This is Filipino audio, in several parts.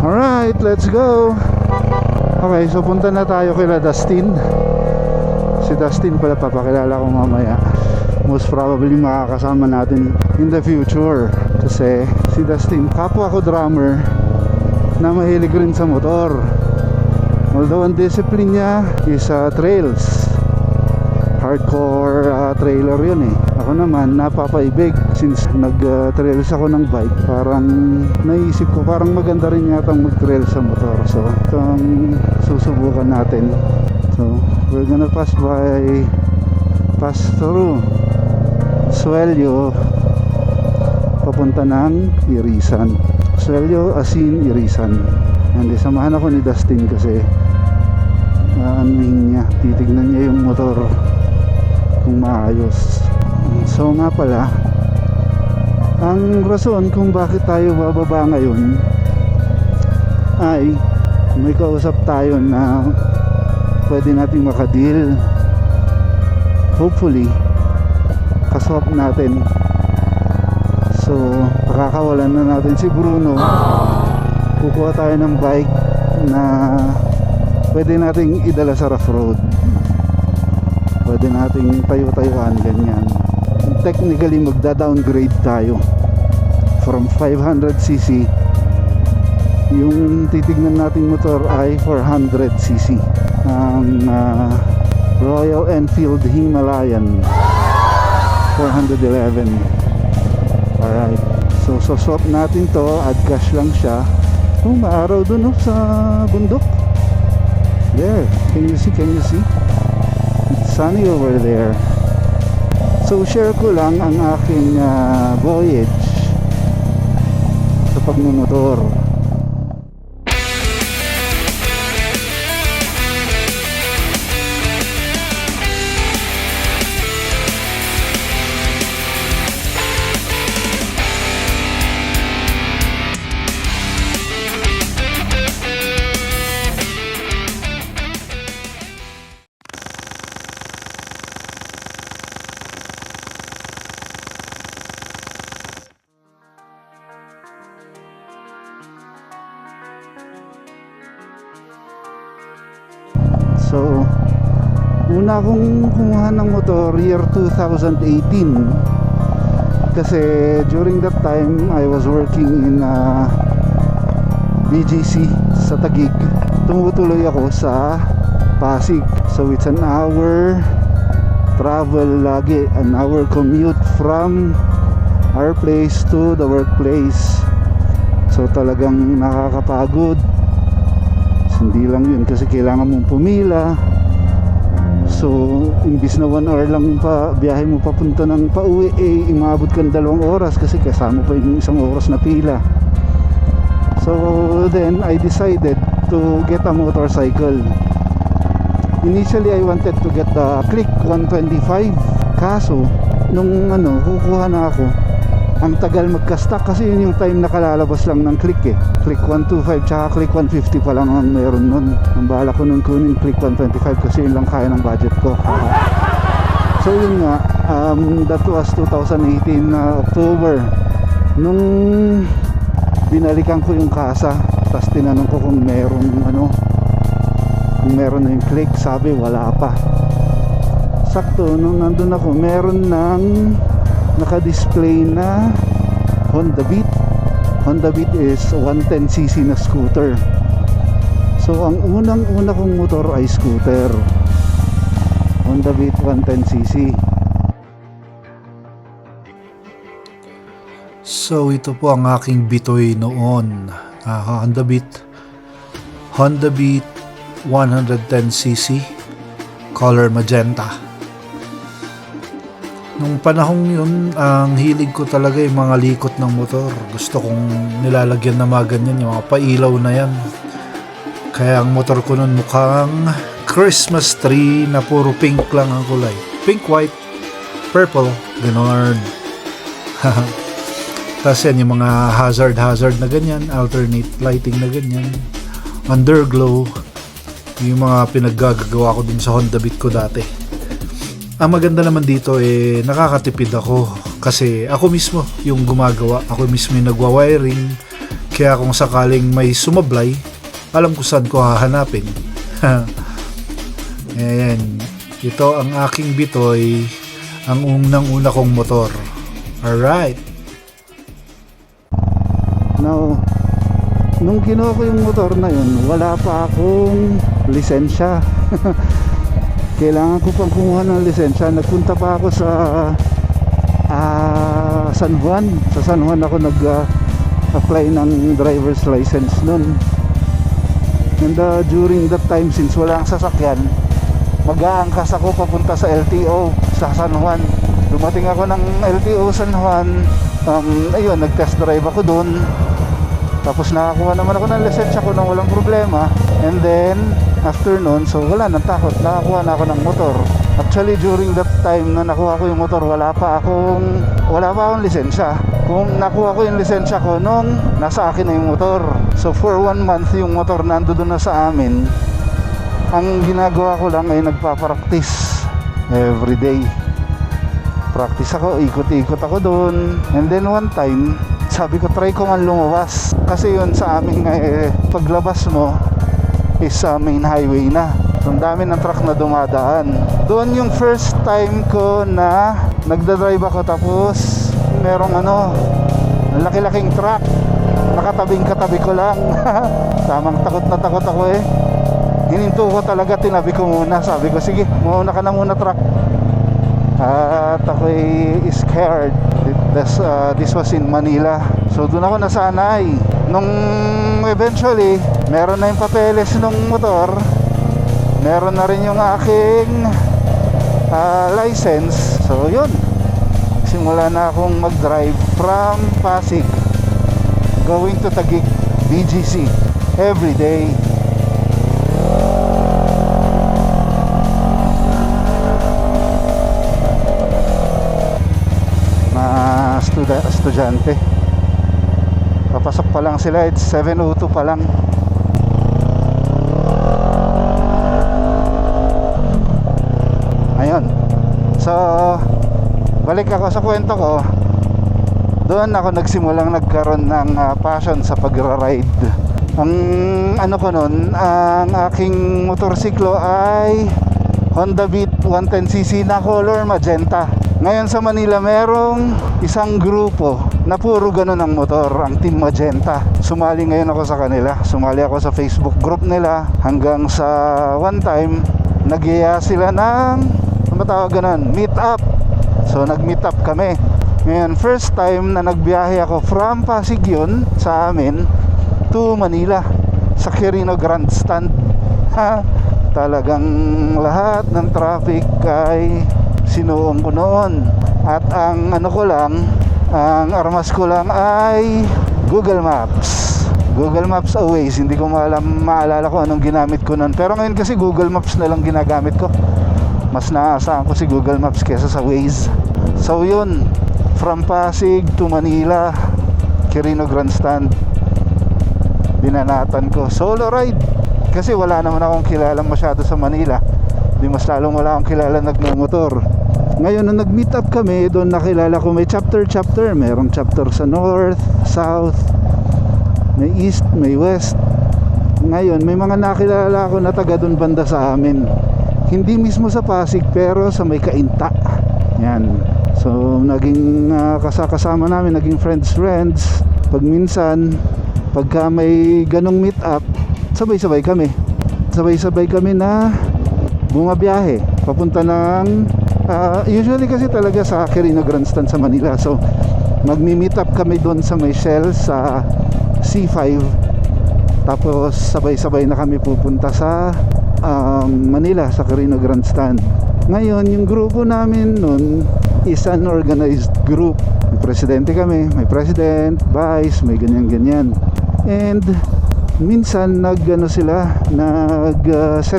Alright, let's go. Okay, so punta na tayo kila Dustin. Si Dustin pala, papakilala ko mamaya. Most probably makakasama natin in the future. Kasi si Dustin, kapwa ko drummer na mahilig rin sa motor. Although ang discipline niya is trails, hardcore trailer yun eh. Ako naman napapaibig since nag-trails ako ng bike. Parang naisip ko parang maganda rin yata mag-trail sa motor. So ito ang susubukan natin. So we're gonna pass through Suelio papunta ng Irisan. Suelio, Asin, Irisan. And samahan ako ni Dustin kasi anuhin niya, titignan niya yung motor kung maayos. So nga pala, ang rason kung bakit tayo bababa ngayon ay may kausap tayo na pwede nating makadeal. Hopefully kaswap natin. So pakakawalan na natin si Bruno. Kukuha tayo ng bike na pwede nating idala sa rough road. Pwede nating tayo-tayuan, ganyan. Technically magda-downgrade tayo from 500cc. Yung titignan nating motor ay 400cc. Ang Royal Enfield Himalayan 411. Alright, so swap natin to. Add cash lang siya. Maaraw dun sa bundok. There, can you see? It's sunny over there. So share ko lang ang aking voyage sa pagmumotor. So, una akong kumuha ng motor year 2018 kasi during that time I was working in BGC sa Taguig. Tumutuloy ako sa Pasig. So it's an hour travel lagi, an hour commute from our place to the workplace. So talagang nakakapagod. Hindi lang yun kasi kailangan mong pumila. So imbis na 1 hour lang pa biyahe mo papunta ng pauwi, umabot ka ng 2 oras kasi kasama pa yung 1 oras na pila. So then I decided to get a motorcycle. Initially I wanted to get the Click 125. Kaso nung kukuha na ako, ang tagal magka-stock kasi yun yung time nakalalabas lang ng Click Click 125 tsaka Click 150 pa lang ang meron nun. Ang bahala ko nun kunin Click 125 kasi yun lang kaya ng budget ko. So yun nga, that was 2018 October. Nung binalikan ko yung kasa, tapos tinanong ko kung meron kung meron na yung Click, sabi wala pa. Sakto nung nandun ako, meron ng naka-display na Honda Beat. Honda Beat is 110cc na scooter. So ang unang-una kong motor ay scooter, Honda Beat 110cc. So ito po ang aking bitoy noon, Honda Beat 110cc, color magenta. Nung panahong yun, ang hilig ko talaga yung mga likot ng motor. Gusto kong nilalagyan na mga ganyan, yung mga pailaw na yan. Kaya ang motor ko nun mukhang Christmas tree na puro pink lang ang kulay. Pink, white, purple, ganon. Tapos yan yung mga hazard na ganyan, alternate lighting na ganyan, underglow. Yung mga pinaggagawa ko din sa Honda Beat ko dati. Ang maganda naman dito nakakatipid ako kasi ako mismo yung gumagawa, ako mismo yung nagwa-wiring, Kaya kung sakaling may sumablay, alam ko saan ko hahanapin. Ayan, ito ang aking Bitoy, ang unang-una kong motor. Alright. Now, nung kinuha ko yung motor na yun, wala pa akong lisensya. Kailangan ko pang kumuha ng lisensya. Nagpunta pa ako sa San Juan. Sa San Juan ako nag-apply ng driver's license nun. And during that time, since wala ang sasakyan, mag-aangkas ako papunta sa LTO sa San Juan. Dumating ako ng LTO San Juan. Ayun, nag-test drive ako doon. Tapos nakakuha naman ako ng lisensya ko nang walang problema. And then, after nun, so wala nang takot. Nakakuha na ako ng motor. Actually, during that time na nakuha ko yung motor, wala pa akong lisensya. Kung nakuha ko yung lisensya ko nung nasa akin na yung motor. So for 1 month yung motor nandoon na sa amin. Ang ginagawa ko lang ay nagpa-practice everyday. Practice ako, ikot-ikot ako doon. And then one time, sabi ko try ko man lumabas. Kasi yun sa amin paglabas mo is sa main highway na. Ang dami ng truck na dumadaan. Doon yung first time ko na nagdadrive ako, tapos merong laki-laking truck. Nakatabing katabi ko lang. Tamang takot na takot ako eh. Hininto ko talaga, tinabi ko muna. Sabi ko sige, mauna ka na muna truck. At ako'y scared. This was in Manila. So doon ako nasanay. Nung eventually meron na yung papeles ng motor, meron na rin yung aking license. So yun, simula na akong mag-drive from Pasig going to Taguig BGC every day. Estudyante, papasok pa lang sila, it's 7:02 pa lang. Ayun, so balik ako sa kwento ko. Doon ako nagsimulang nagkaroon ng passion sa pagra-ride. Ang ko nun, ang aking motorsiklo ay Honda Beat 110cc na color magenta. Ngayon sa Manila merong isang grupo na puro ganun ang motor, ang Team Magenta. Sumali ngayon ako sa kanila. Sumali ako sa Facebook group nila hanggang sa one time nagyaya sila ng meet up. So nag-meet up kami. Ngayon first time na nagbiyahe ako from Pasig yun sa amin to Manila sa Quirino Grandstand. Talagang lahat ng traffic ay sinuong ko noon. At ang ang armas ko lang ay Google Maps. Google Maps o Waze, hindi ko maalala ko anong ginamit ko noon. Pero ngayon kasi Google Maps na lang ginagamit ko. Mas naaasahan ko si Google Maps kesa sa Waze. So yun, from Pasig to Manila, Quirino Grandstand, binanatan ko. Solo ride. Kasi wala naman akong kilala masyado sa Manila. Di mas lalong wala akong kilala nagmumotor. Ngayon nung nag-meet up kami, doon nakilala ko may chapter. Merong chapter sa north, south, may east, may west. Ngayon may mga nakilala ko na taga doon banda sa amin. Hindi mismo sa Pasig pero sa may Kainta. Yan. So naging kasama namin, naging friends. Pag minsan, pagka may ganong meet up, sabay-sabay kami na bumabiyahe papunta ng usually kasi talaga sa Quirino Grandstand sa Manila. So magmi-meet up kami doon sa may Shell sa C5, tapos sabay-sabay na kami pupunta sa Manila sa Quirino Grandstand. Ngayon yung grupo namin noon is an organized group. May presidente kami, may president, vice, may ganyan. And minsan nag-set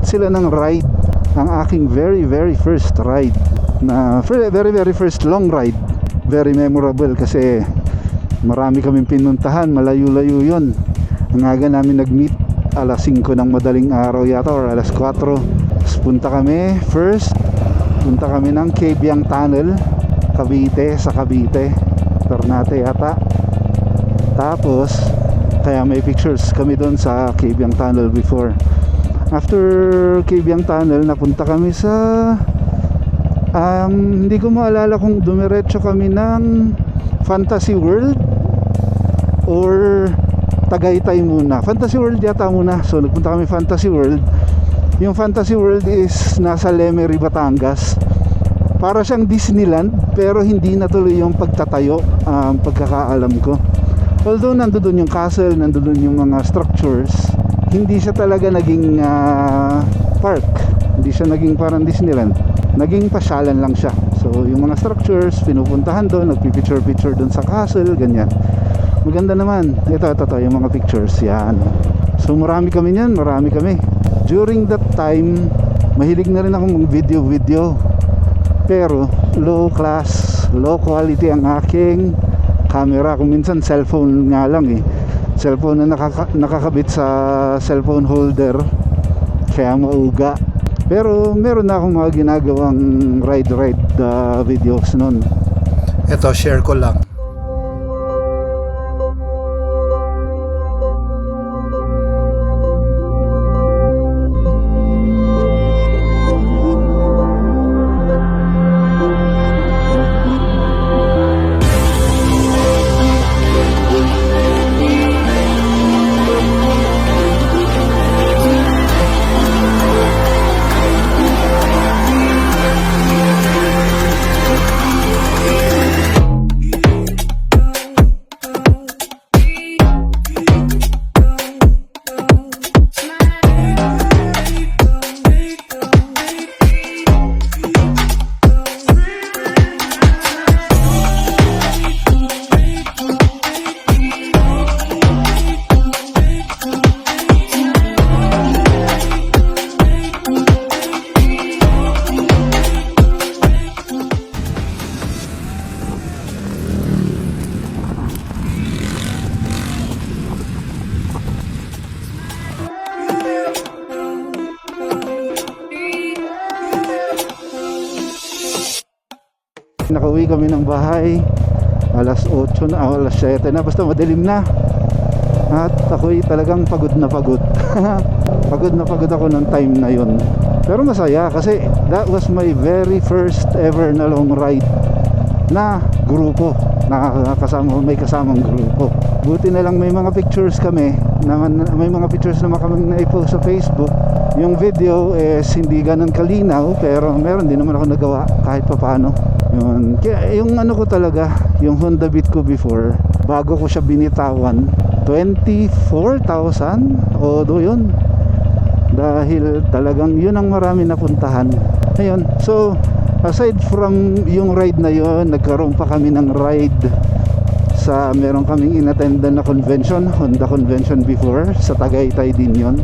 sila ng ride. Ang aking very first ride, na very first long ride, very memorable kasi marami kaming pinuntahan, malayo-layo yun. Ang aga namin nag-meet, alas 5 ng madaling araw yata or alas 4. Tapos punta kami ng Cabiang Tunnel, Cavite, Ternate yata. Tapos Kaya may pictures kami doon sa Cabiang Tunnel before. After Cabiang Tunnel, napunta kami sa hindi ko maalala kung dumiretso kami ng Fantasy World or Tagaytay muna. Fantasy World yata muna. So nagpunta kami Fantasy World. Yung Fantasy World is nasa Lemery, Batangas. Para siyang Disneyland, pero hindi natuloy yung pagtatayo, pagkakaalam ko. Although nandoon yung castle, nandoon yung mga structures, hindi siya talaga naging park. Hindi siya naging parang Disneyland. Naging pasyalan lang siya. So yung mga structures, pinupuntahan doon, nagpipicture-picture doon sa castle, ganyan. Maganda naman. Ito, yung mga pictures. Yan. So marami kami niyan, marami kami. During that time, mahilig na rin akong video. Pero low class, low quality ang aking camera. Kung minsan cellphone nga lang cellphone na nakakabit sa cellphone holder, kaya mauga. Pero meron na akong mga ginagawang ride videos nun. Ito, share ko lang. Nakauwi kami ng bahay alas 8 na, alas 7 na, basta madilim na. At ako'y talagang pagod na pagod. Pagod na pagod ako ng time na yon. Pero masaya kasi that was my very first ever na long ride na grupo, may kasamang grupo. Buti na lang may mga pictures kami, may mga pictures naman kami na-post sa Facebook. Yung video is hindi ganun kalinaw, pero meron din naman ako nagawa kahit papaano. Yun. Kaya yung ano ko talaga, yung Honda Beat ko before, bago ko siya binitawan, 24,000 o do yun. Dahil talagang yun ang marami napuntahan. Ayun, so aside from yung ride na yun, nagkaroon pa kami ng ride sa meron kaming inattendan na convention, Honda convention before, sa Tagaytay din yun.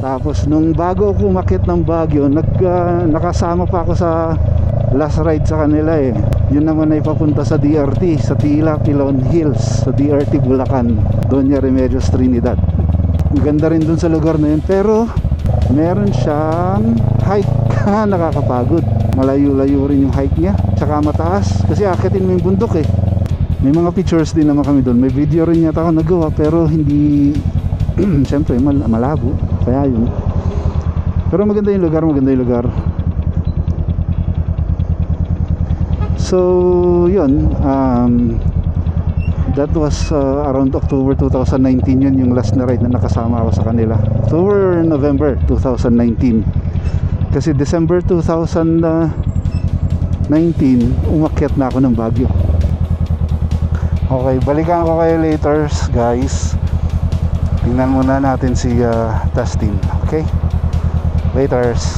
Tapos nung bago ako umakyat ng Baguio, nakasama pa ako sa last ride sa kanila eh. Yun naman ay papunta sa DRT, sa Tila Pilon Hills, sa DRT Bulacan, Doña Remedios Trinidad. Ang ganda rin dun sa lugar na yun, pero meron siyang hike. Nakakapagod, malayo-layo rin yung hike niya, tsaka mataas kasi akitin mo yung bundok eh. May mga pictures din naman kami doon, may video rin yata ako nagawa pero hindi siyempre malabo, kaya yun. Pero maganda yung lugar. So yun, that was around October 2019. Yun yung last na ride na nakasama ako sa kanila. October or November 2019. Kasi December 2019 umakyat na ako ng Baguio. Okay, balikan ko kayo later guys. Tingnan muna natin si Dustin. Okay, laters.